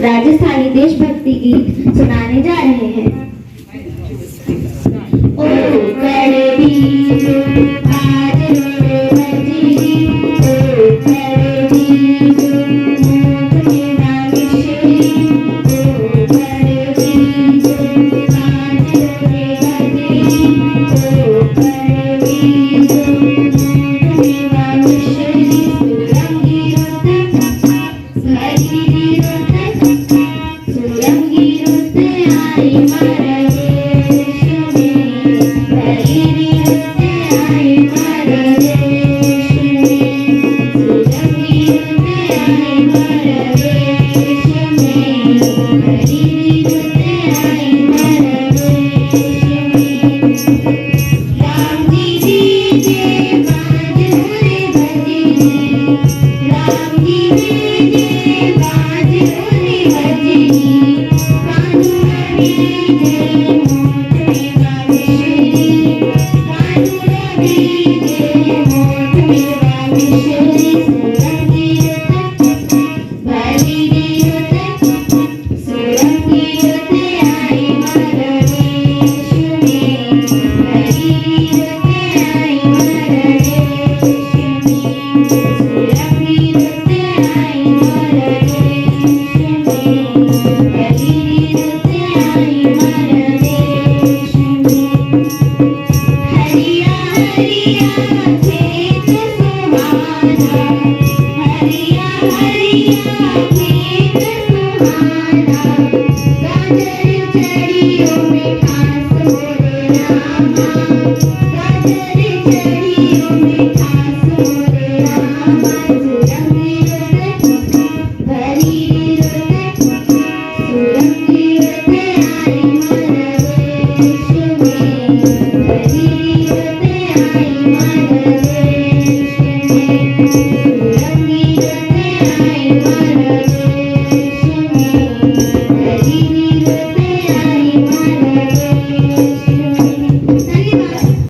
राजस्थानी देशभक्ति गीत सुनाने जा रहे हैं। ओ करवीर आज रे बजी, ओ करवीर मूठ मेरा मिश्री, ओ करवीर आज रे बजी, ओ करवीर मूठ मेरा मिश्री। सुरंगी रुत हरी रुत, सुरंगी रुत आई मारा हरिया हरिया खेत सुहाना।